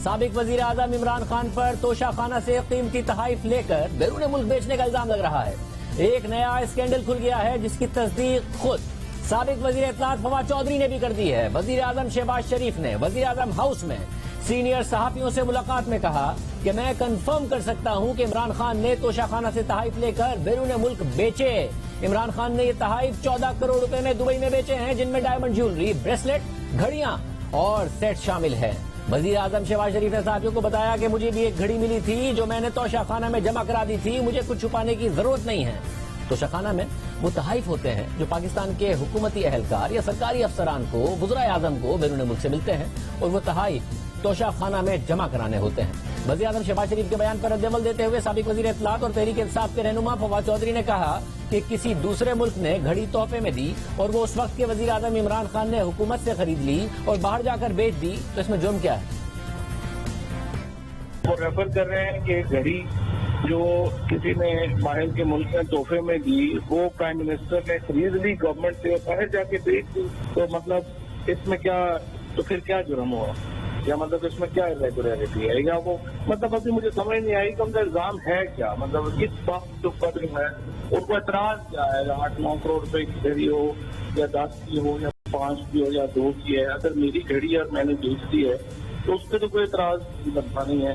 سابق وزیر اعظم عمران خان پر توشہ خانہ سے قیمتی تحائف لے کر بیرون ملک بیچنے کا الزام لگ رہا ہے۔ ایک نیا اسکینڈل کھل گیا ہے جس کی تصدیق خود سابق وزیر اطلاعات فواد چودھری نے بھی کر دی ہے۔ وزیر اعظم شہباز شریف نے وزیر اعظم ہاؤس میں سینئر صحافیوں سے ملاقات میں کہا کہ میں کنفرم کر سکتا ہوں کہ عمران خان نے توشہ خانہ سے تحائف لے کر بیرون ملک بیچے۔ عمران خان نے یہ تحائف 14 کروڑ روپے میں دبئی میں بیچے ہیں، جن میں ڈائمنڈ جیولری، بریسلٹ، گھڑیاں اور سیٹ شامل ہیں۔ وزیر اعظم شہباز شریف نے صحافیوں کو بتایا کہ مجھے بھی ایک گھڑی ملی تھی جو میں نے توشہ خانہ میں جمع کرا دی تھی، مجھے کچھ چھپانے کی ضرورت نہیں ہے۔ توشہ خانہ میں وہ تحائف ہوتے ہیں جو پاکستان کے حکومتی اہلکار یا سرکاری افسران کو، وزرائے اعظم کو بیرون ملک سے ملتے ہیں اور وہ تحائف توشہ خانہ میں جمع کرانے ہوتے ہیں۔ وزیر اعظم شہباز شریف کے بیان پر رد عمل دیتے ہوئے سابق وزیر اطلاعات اور تحریک انصاف کے رہنما فواد چودھری نے کہا کہ کسی دوسرے ملک نے گھڑی تحفے میں دی اور وہ اس وقت کے وزیر اعظم عمران خان نے حکومت سے خرید لی اور باہر جا کر بیچ دی، تو اس میں جرم کیا ہے؟ وہ ریفر کر رہے ہیں کہ گھڑی جو کسی نے باہر کے ملک میں تحفے میں دی وہ پرائم منسٹر نے خرید لی گورنمنٹ سے اور باہر جا کے بیچ دی، تو مطلب اس میں کیا، تو پھر کیا جرم ہوا یا مطلب اس میں کیا ریگولیرٹی ہے یا وہ مطلب ابھی مجھے سمجھ نہیں آئی کہ ان کا الزام ہے کیا، مطلب کس بات کے اوپر ہے ان کو اعتراض کیا ہے؟ 8-9 کروڑ روپے کی گھڑی ہو یا 10 کی ہو یا 5 کی ہو یا 2 کی ہے، اگر میری گھڑی اور میں نے بیچ دی ہے تو اس پہ تو کوئی اعتراض بنتا نہیں ہے۔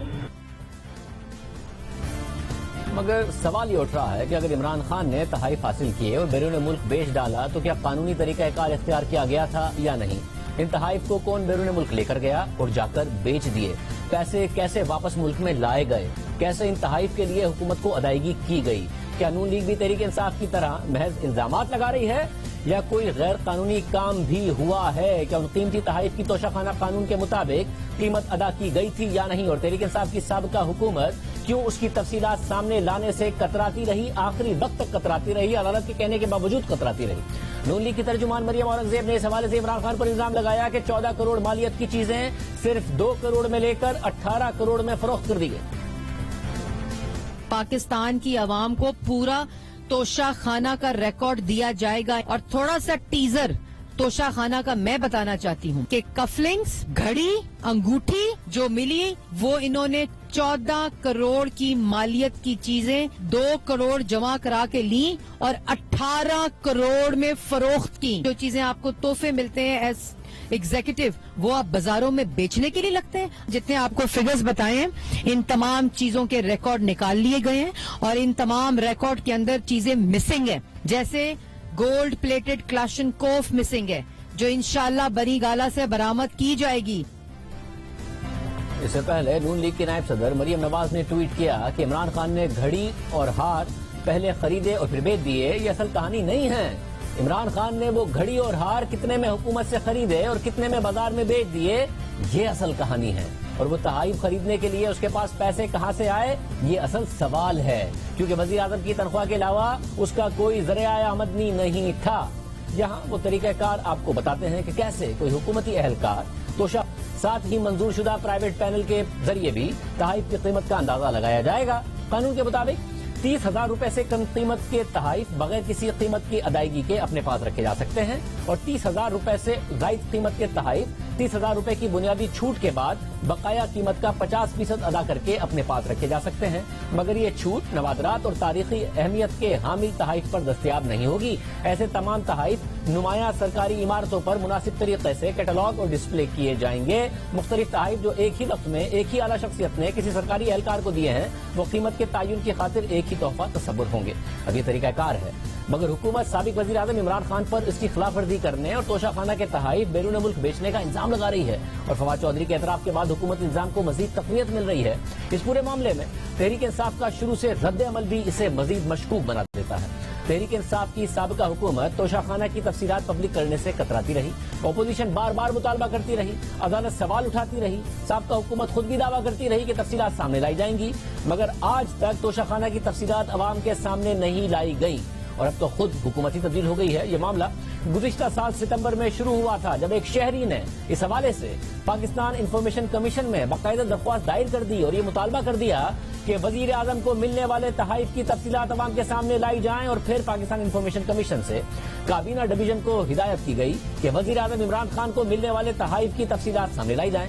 مگر سوال یہ اٹھ رہا ہے کہ اگر عمران خان نے تحائف حاصل کیے اور بیرون ملک بیچ ڈالا تو کیا قانونی طریقہ کار اختیار کیا گیا تھا یا نہیں؟ ان تحائف کو کون بیرون ملک لے کر گیا اور جا کر بیچ دیے؟ پیسے کیسے واپس ملک میں لائے گئے؟ کیسے ان تحائف کے لیے حکومت کو ادائیگی کی گئی؟ کیا نون لیگ بھی تحریک انصاف کی طرح محض الزامات لگا رہی ہے یا کوئی غیر قانونی کام بھی ہوا ہے؟ کیا ان قیمتی تحائف کی توشہ خانہ قانون کے مطابق قیمت ادا کی گئی تھی یا نہیں؟ اور تحریک انصاف کی سابقہ حکومت کیوں اس کی تفصیلات سامنے لانے سے کتراتی رہی، آخری وقت تک کتراتی رہی، عدالت کے کہنے کے باوجود کتراتی رہی؟ نون لیگ کی ترجمان مریم اورنگزیب نے اس حوالے سے عمران خان پر الزام لگایا کہ 14 کروڑ مالیت کی چیزیں صرف 2 کروڑ میں لے کر 18 کروڑ میں فروخت کر دی گئی۔ پاکستان کی عوام کو پورا توشہ خانہ کا ریکارڈ دیا جائے گا اور تھوڑا سا ٹیزر توشہ خانہ کا میں بتانا چاہتی ہوں کہ کفلنگز، گھڑی، انگوٹھی جو ملی وہ انہوں نے 14 کروڑ کی مالیت کی چیزیں 2 کروڑ جمع کرا کے لی اور 18 کروڑ میں فروخت کی۔ جو چیزیں آپ کو تحفے ملتے ہیں ایز ایگزیکٹو وہ آپ بازاروں میں بیچنے کے لیے لگتے ہیں۔ جتنے آپ کو فگرز بتائے ہیں ان تمام چیزوں کے ریکارڈ نکال لیے گئے ہیں اور ان تمام ریکارڈ کے اندر چیزیں مسنگ ہیں، جیسے گولڈ پلیٹڈ کلاشن کوف مسنگ ہے جو انشاءاللہ بری گالا سے برآمد کی جائے گی۔ اس سے پہلے نون لیگ کے نائب صدر مریم نواز نے ٹویٹ کیا کہ عمران خان نے گھڑی اور ہار پہلے خریدے اور پھر بیچ دیے، یہ اصل کہانی نہیں ہے۔ عمران خان نے وہ گھڑی اور ہار کتنے میں حکومت سے خریدے اور کتنے میں بازار میں بیچ دیے، یہ اصل کہانی ہے۔ اور وہ تحائف خریدنے کے لیے اس کے پاس پیسے کہاں سے آئے، یہ اصل سوال ہے، کیونکہ وزیر اعظم کی تنخواہ کے علاوہ اس کا کوئی ذریعہ آمدنی نہیں تھا۔ یہاں وہ طریقہ کار آپ کو بتاتے ہیں کہ کیسے کوئی حکومتی اہلکار توشہ، ساتھ ہی منظور شدہ پرائیویٹ پینل کے ذریعے بھی تحائف کی قیمت کا اندازہ لگایا جائے گا۔ قانون کے مطابق 30,000 روپے سے کم قیمت کے تحائف بغیر کسی قیمت کی ادائیگی کے اپنے پاس رکھے جا سکتے ہیں اور 30,000 روپے سے زائد قیمت کے تحائف 30,000 روپے کی بنیادی چھوٹ کے بعد بقایا قیمت کا 50% ادا کر کے اپنے پاس رکھے جا سکتے ہیں، مگر یہ چھوٹ نوادرات اور تاریخی اہمیت کے حامل تحائف پر دستیاب نہیں ہوگی۔ ایسے تمام تحائف نمایاں سرکاری عمارتوں پر مناسب طریقے سے کیٹلاگ اور ڈسپلے کیے جائیں گے۔ مختلف تحائف جو ایک ہی وقت میں ایک ہی اعلیٰ شخصیت نے کسی سرکاری اہلکار کو دیے ہیں وہ قیمت کے تعین کی خاطر ایک ہی تحفہ تصور ہوں گے۔ اب یہ طریقہ کار ہے، مگر حکومت سابق وزیر اعظم عمران خان پر اس کی خلاف ورزی کرنے اور توشہ خانہ کے تحائف بیرون ملک بیچنے کا الزام لگا رہی ہے اور فواد چودھری کے اعتراف کے بعد حکومت الزام کو مزید تقویت مل رہی ہے۔ اس پورے معاملے میں تحریک انصاف کا شروع سے رد عمل بھی اسے مزید مشکوک بنا دیتا ہے۔ تحریک انصاف کی سابقہ حکومت توشہ خانہ کی تفصیلات پبلک کرنے سے کتراتی رہی، اپوزیشن بار بار مطالبہ کرتی رہی، عدالت سوال اٹھاتی رہی، سابقہ حکومت خود بھی دعویٰ کرتی رہی کہ تفصیلات سامنے لائی جائیں گی، مگر آج تک توشہ خانہ کی تفصیلات عوام کے سامنے نہیں لائی گئی اور اب تو خود حکومتی تبدیل ہو گئی ہے۔ یہ معاملہ گزشتہ سال ستمبر میں شروع ہوا تھا جب ایک شہری نے اس حوالے سے پاکستان انفارمیشن کمیشن میں باقاعدہ درخواست دائر کر دی اور یہ مطالبہ کر دیا کہ وزیر اعظم کو ملنے والے تحائف کی تفصیلات عوام کے سامنے لائی جائیں، اور پھر پاکستان انفارمیشن کمیشن سے کابینہ ڈویژن کو ہدایت کی گئی کہ وزیر اعظم عمران خان کو ملنے والے تحائف کی تفصیلات سامنے لائی جائیں۔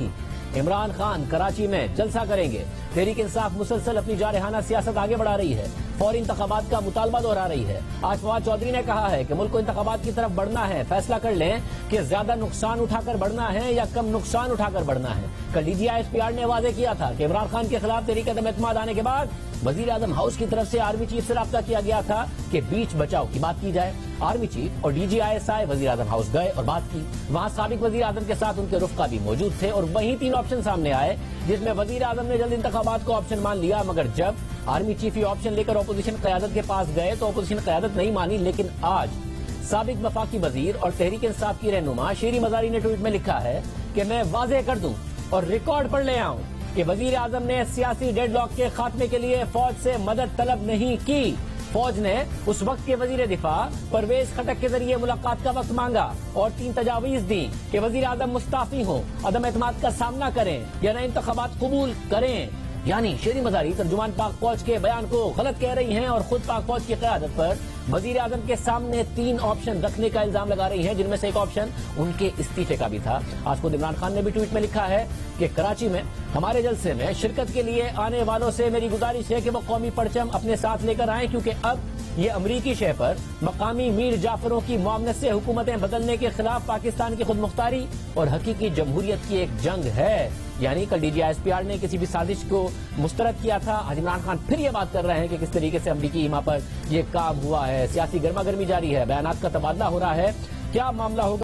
ہی عمران خان کراچی میں جلسہ کریں گے۔ تحریک انصاف مسلسل اپنی جارحانہ سیاست آگے بڑھا رہی ہے، فوری انتخابات کا مطالبہ دہرا رہی ہے۔ آج فواد چودھری نے کہا ہے کہ ملک کو انتخابات کی طرف بڑھنا ہے، فیصلہ کر لیں کہ زیادہ نقصان اٹھا کر بڑھنا ہے یا کم نقصان اٹھا کر بڑھنا ہے۔ کل D G I S P R نے واضح کیا تھا کہ عمران خان کے خلاف تحریک عدم اعتماد آنے کے بعد وزیر اعظم ہاؤس کی طرف سے آرمی چیف سے رابطہ کیا گیا تھا کہ بیچ بچاؤ کی بات کی جائے۔ آرمی چیف اور D G I S I وزیر اعظم ہاؤس گئے اور بات کی، وہاں سابق وزیر اعظم کے ساتھ ان کے رفقا بھی موجود تھے، اور وہیں 3 آپشن سامنے آئے جس میں وزیر اعظم نے جلد انتخابات کو آپشن مان لیا، مگر جب آرمی چیف یہ آپشن لے کر اپوزیشن قیادت کے پاس گئے تو اپوزیشن قیادت نہیں مانی۔ لیکن آج سابق وفاقی وزیر اور تحریک انصاف کی رہنما شیری مزاری نے ٹویٹ میں لکھا ہے کہ میں واضح کر دوں اور ریکارڈ پر لے آؤں کہ وزیر اعظم نے سیاسی ڈیڈ لاک کے خاتمے کے لیے فوج سے مدد طلب نہیں کی۔ فوج نے اس وقت کے وزیر دفاع پرویز خٹک کے ذریعے ملاقات کا وقت مانگا اور 3 تجاویز دی کہ وزیر اعظم مستعفی ہوں، عدم اعتماد کا سامنا کریں یا نئے انتخابات قبول کریں۔ یعنی شیری مزاری ترجمان پاک فوج کے بیان کو غلط کہہ رہی ہیں اور خود پاک فوج کی قیادت پر وزیر اعظم کے سامنے 3 آپشن رکھنے کا الزام لگا رہی ہیں، جن میں سے ایک آپشن ان کے استعفے کا بھی تھا۔ آج خود عمران خان نے بھی ٹویٹ میں لکھا ہے کہ کراچی میں ہمارے جلسے میں شرکت کے لیے آنے والوں سے میری گزارش ہے کہ وہ قومی پرچم اپنے ساتھ لے کر آئیں، کیونکہ اب یہ امریکی شہ پر مقامی میر جعفروں کی معاونت سے حکومتیں بدلنے کے خلاف پاکستان کی خود مختاری اور حقیقی جمہوریت کی ایک جنگ ہے۔ یعنی کل D G I S P R نے کسی بھی سازش کو مسترد کیا تھا، آج عمران خان پھر یہ بات کر رہے ہیں کہ کس طریقے سے امریکی حما پر یہ کام ہوا ہے۔ سیاسی گرما گرمی جاری ہے، بیانات کا تبادلہ ہو رہا ہے، کیا معاملہ ہوگا؟